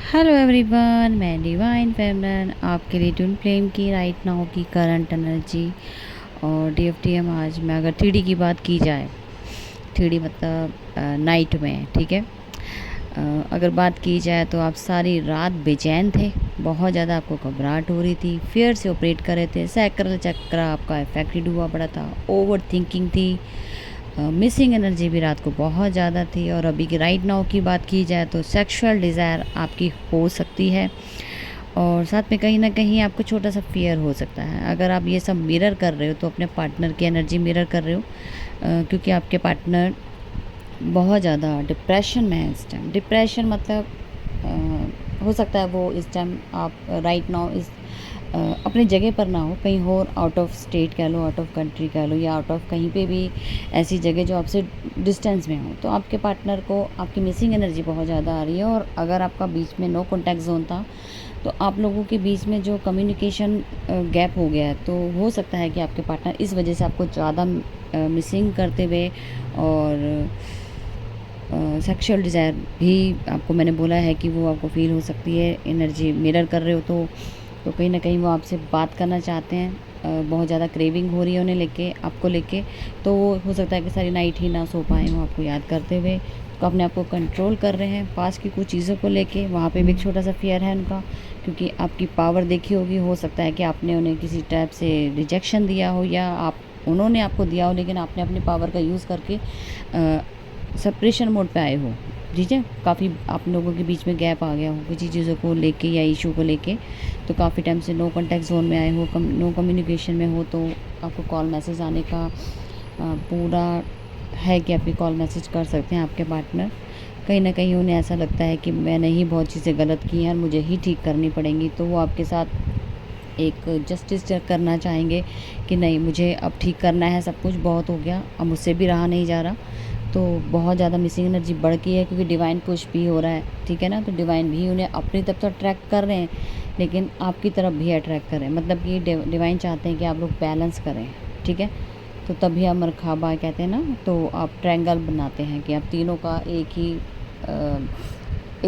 Hello everyone, मैं divine फेमनन आपके लिए ट्विन फ्लेम की राइट नाउ की करंट एनर्जी और डीएफटीएम। आज मैं अगर थ्री डी की बात की जाए, थ्री डी मतलब नाइट में, ठीक है। अगर बात की जाए तो आप सारी रात बेचैन थे, बहुत ज़्यादा आपको घबराहट हो रही थी, फियर से ऑपरेट कर रहे थे, सैक्रल चक्र आपका इफेक्टेड हुआ पड़ा था, ओवर थिंकिंग थी, मिसिंग एनर्जी भी रात को बहुत ज़्यादा थी। और अभी की राइट नाउ की बात की जाए तो सेक्सुअल डिज़ायर आपकी हो सकती है और साथ में कहीं ना कहीं आपको छोटा सा फियर हो सकता है। अगर आप ये सब मिरर कर रहे हो तो अपने पार्टनर की एनर्जी मिरर कर रहे हो, क्योंकि आपके पार्टनर बहुत ज़्यादा डिप्रेशन में है इस टाइम। डिप्रेशन मतलब हो सकता है वो इस टाइम आप राइट नाउ इस अपनी जगह पर ना हो, कहीं और आउट ऑफ स्टेट कह लो, आउट ऑफ कंट्री कह लो, या आउट ऑफ कहीं पे भी ऐसी जगह जो आपसे डिस्टेंस में हो। तो आपके पार्टनर को आपकी मिसिंग एनर्जी बहुत ज़्यादा आ रही है। और अगर आपका बीच में नो कॉन्टैक्ट जोन था तो आप लोगों के बीच में जो कम्युनिकेशन गैप हो गया है, तो हो सकता है कि आपके पार्टनर इस वजह से आपको ज़्यादा मिसिंग करते हुए और सेक्सुअल डिज़ायर भी आपको मैंने बोला है कि वो आपको फील हो सकती है। एनर्जी मिरर कर रहे हो तो कहीं ना कहीं वो आपसे बात करना चाहते हैं, बहुत ज़्यादा क्रेविंग हो रही है उन्हें लेके, आपको लेके। तो वो हो सकता है कि सारी नाइट ही ना सो पाएँ वो आपको याद करते हुए, तो अपने आप को कंट्रोल कर रहे हैं पास की कुछ चीज़ों को लेके। वहाँ पे भी एक छोटा सा फियर है उनका, क्योंकि आपकी पावर देखी होगी। हो सकता है कि आपने उन्हें किसी टाइप से रिजेक्शन दिया हो, या आप उन्होंने आपको दिया हो, लेकिन आपने अपनी पावर का यूज़ करके सेपरेशन मोड पे आए हो। ठीक है, काफ़ी आप लोगों के बीच में गैप आ गया हो किसी चीज़ों को लेके या इशू को लेके, तो काफ़ी टाइम से नो कॉन्टैक्ट जोन में आए हो, नो कम्युनिकेशन में हो। तो आपको कॉल मैसेज आने का पूरा है कि आपकी कॉल मैसेज कर सकते हैं आपके पार्टनर। कहीं ना कहीं उन्हें ऐसा लगता है कि मैंने ही बहुत चीज़ें गलत की हैं और मुझे ही ठीक करनी पड़ेंगी, तो वो आपके साथ एक जस्टिस करना चाहेंगे कि नहीं, मुझे अब ठीक करना है, सब कुछ बहुत हो गया, अब मुझसे भी रहा नहीं जा रहा। तो बहुत ज़्यादा मिसिंग एनर्जी बढ़ गई है, क्योंकि डिवाइन पुश भी हो रहा है, ठीक है ना। तो डिवाइन भी उन्हें अपनी तरफ तो अट्रैक्ट कर रहे हैं, लेकिन आपकी तरफ भी अट्रैक्ट करें, मतलब कि डिवाइन चाहते हैं कि आप लोग बैलेंस करें, ठीक है। तो तभी आप मरखाबा कहते हैं ना, तो आप ट्रायंगल बनाते हैं कि आप तीनों का एक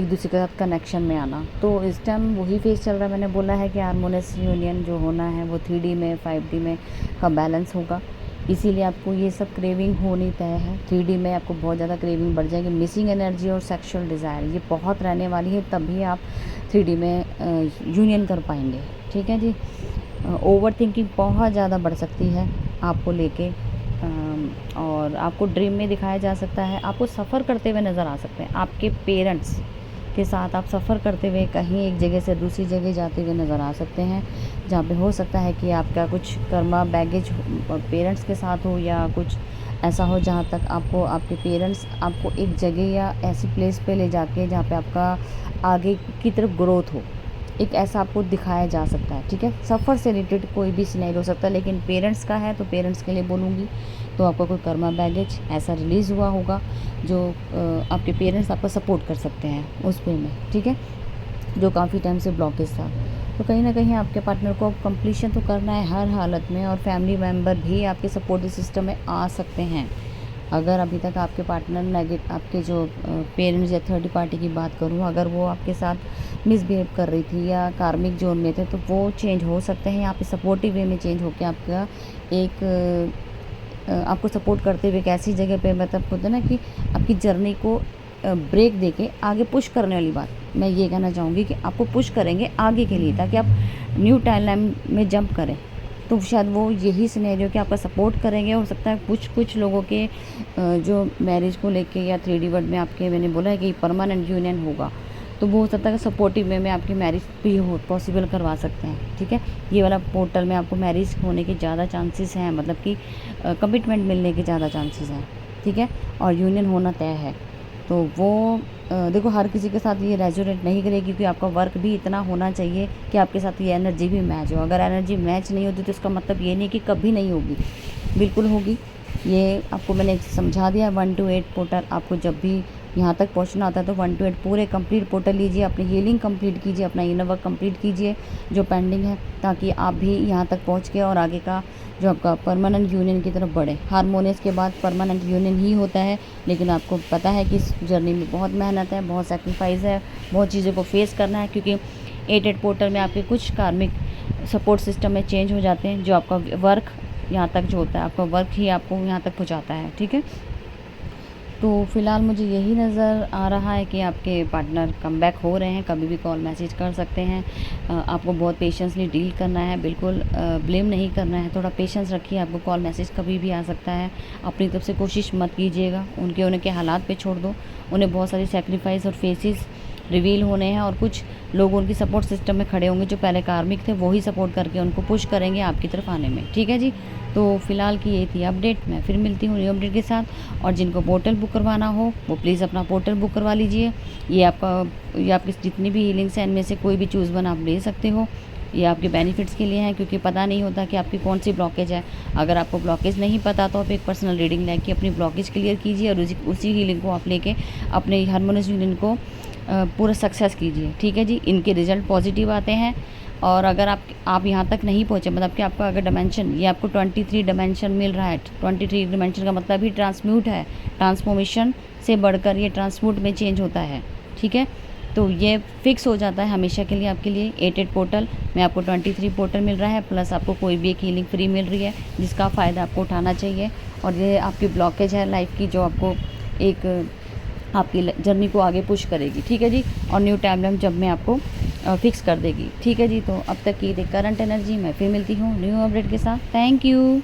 दूसरे के साथ कनेक्शन में आना। तो इस टाइम वही फेज चल रहा है। मैंने बोला है कि हारमोनियस यूनियन जो होना है वो 3D में 5D में का बैलेंस होगा, इसीलिए आपको ये सब क्रेविंग होनी तय है। 3D में आपको बहुत ज़्यादा क्रेविंग बढ़ जाएगी, मिसिंग एनर्जी और सेक्सुअल डिज़ायर ये बहुत रहने वाली है, तभी आप 3D में यूनियन कर पाएंगे, ठीक है जी। ओवर थिंकिंग बहुत ज़्यादा बढ़ सकती है आपको लेके, और आपको ड्रीम में दिखाया जा सकता है, आपको सफ़र करते हुए नज़र आ सकते हैं। आपके पेरेंट्स के साथ आप सफ़र करते हुए कहीं एक जगह से दूसरी जगह जाते हुए नज़र आ सकते हैं, जहाँ पे हो सकता है कि आपका कुछ कर्मा बैगेज पेरेंट्स के साथ हो, या कुछ ऐसा हो जहाँ तक आपको आपके पेरेंट्स आपको एक जगह या ऐसी प्लेस पे ले जाके जहाँ पे आपका आगे की तरफ ग्रोथ हो, एक ऐसा आपको दिखाया जा सकता है, ठीक है। सफ़र से रिलेटेड कोई भी सिनेरियो हो सकता है, लेकिन पेरेंट्स का है तो पेरेंट्स के लिए बोलूँगी। तो आपका कोई कर्मा बैगेज ऐसा रिलीज़ हुआ होगा जो आपके पेरेंट्स आपका सपोर्ट कर सकते हैं उस वे में, ठीक है, जो काफ़ी टाइम से ब्लॉकेज था। तो कहीं ना कहीं आपके पार्टनर को अब कंप्लीशन तो करना है हर हालत में, और फैमिली मेम्बर भी आपके सपोर्टिव सिस्टम में आ सकते हैं। अगर अभी तक आपके पार्टनर आपके जो पेरेंट्स या थर्ड पार्टी की बात करूँ, अगर वो आपके साथ मिसबिहेव कर रही थी या कार्मिक जोन में थे, तो वो चेंज हो सकते हैं। आप सपोर्टिव वे में चेंज होकर आपका एक आपको सपोर्ट करते हुए एक ऐसी जगह पे, मतलब होता है ना कि आपकी जर्नी को ब्रेक देके आगे पुश करने वाली बात मैं ये कहना चाहूँगी कि आपको पुश करेंगे आगे के लिए, ताकि आप न्यू टाइमलाइन में जंप करें। तो शायद वो यही सिनेरियो कि आपका सपोर्ट करेंगे। हो सकता है कुछ लोगों के जो मैरिज को लेके या 3D वर्ड में आपके, मैंने बोला है कि परमानेंट यूनियन होगा, तो वो हो सकता है कि सपोर्टिव वे में आपकी मैरिज भी हो पॉसिबल करवा सकते हैं, ठीक है। ये वाला पोर्टल में आपको मैरिज होने के ज़्यादा चांसेस हैं, मतलब कि कमिटमेंट मिलने के ज़्यादा चांसेस हैं, ठीक है, और यूनियन होना तय है। तो वो देखो हर किसी के साथ ये रेजोनेट नहीं करेगी, क्योंकि आपका वर्क भी इतना होना चाहिए कि आपके साथ ये एनर्जी भी मैच हो। अगर एनर्जी मैच नहीं होती तो इसका मतलब ये नहीं कि कभी नहीं होगी, बिल्कुल होगी। ये आपको मैंने समझा दिया। 1 to 8 पोर्टल आपको जब भी यहाँ तक पहुँचना होता है तो 1 to 8 पूरे कंप्लीट पोर्टल लीजिए, अपनी हीलिंग कंप्लीट कीजिए, अपना इनर वर्क कंप्लीट कीजिए जो पेंडिंग है, ताकि आप भी यहाँ तक पहुँच के और आगे का जो आपका परमानेंट यूनियन की तरफ बढ़े। हारमोनियस के बाद परमानेंट यूनियन ही होता है, लेकिन आपको पता है कि इस जर्नी में बहुत मेहनत है, बहुत सेक्रीफाइस है, बहुत चीज़ों को फेस करना है, क्योंकि 8 पोर्टल में आपके कुछ कार्मिक सपोर्ट सिस्टम में चेंज हो जाते हैं, जो आपका वर्क यहाँ तक जो होता है, आपका वर्क ही आपको यहाँ तक पहुँचाता है। ठीक है, तो फ़िलहाल मुझे यही नज़र आ रहा है कि आपके पार्टनर कम बैक हो रहे हैं, कभी भी कॉल मैसेज कर सकते हैं। आपको बहुत पेशेंसली डील करना है, बिल्कुल ब्लेम नहीं करना है, थोड़ा पेशेंस रखिए, आपको कॉल मैसेज कभी भी आ सकता है। अपनी तरफ से कोशिश मत कीजिएगा, उनके हालात पे छोड़ दो। उन्हें बहुत सारी सेक्रीफाइस और फेसेस रिवील होने हैं, और कुछ लोग उनकी सपोर्ट सिस्टम में खड़े होंगे जो पहले कार्मिक थे, वही सपोर्ट करके उनको पुश करेंगे आपकी तरफ आने में। ठीक है जी, तो फ़िलहाल की ये थी अपडेट। मैं फिर मिलती हूँ न्यू अपडेट के साथ, और जिनको पोर्टल बुक करवाना हो वो प्लीज़ अपना पोर्टल बुक करवा लीजिए। ये आपकी जितनी भी हीलिंग्स हैं इनमें से कोई भी चूज़ वन आप ले सकते हो। ये आपके बेनिफिट्स के लिए है, क्योंकि पता नहीं होता कि आपकी कौन सी ब्लॉकेज है। अगर आपको ब्लॉकेज नहीं पता तो आप एक पर्सनल रीडिंग लेके अपनी ब्लॉकेज क्लियर कीजिए, और उसी हीलिंग को आप लेके अपने हार्मोनियस यूनियन को पूरा सक्सेस कीजिए। ठीक है जी, इनके रिज़ल्ट पॉजिटिव आते हैं। और अगर आप यहाँ तक नहीं पहुँचे, मतलब कि आपका अगर डायमेंशन, ये आपको 23 डायमेंशन मिल रहा है, 23 डायमेंशन का मतलब ही ट्रांसम्यूट है, ट्रांसफॉर्मेशन से बढ़कर ये ट्रांसम्यूट में चेंज होता है। ठीक है, तो ये फिक्स हो जाता है हमेशा के लिए आपके लिए। 8 पोर्टल में आपको 23 पोर्टल मिल रहा है, प्लस आपको कोई भी एक हीलिंग फ्री मिल रही है, जिसका फ़ायदा आपको उठाना चाहिए। और ये आपकी ब्लॉकेज है लाइफ की, जो आपको एक आपकी जर्नी को आगे पुश करेगी। ठीक है जी, और न्यू टाइमलाइन जब मैं आपको फिक्स कर देगी। ठीक है जी, तो अब तक की थी करंट एनर्जी। मैं फिर मिलती हूँ न्यू अपडेट के साथ। Thank you.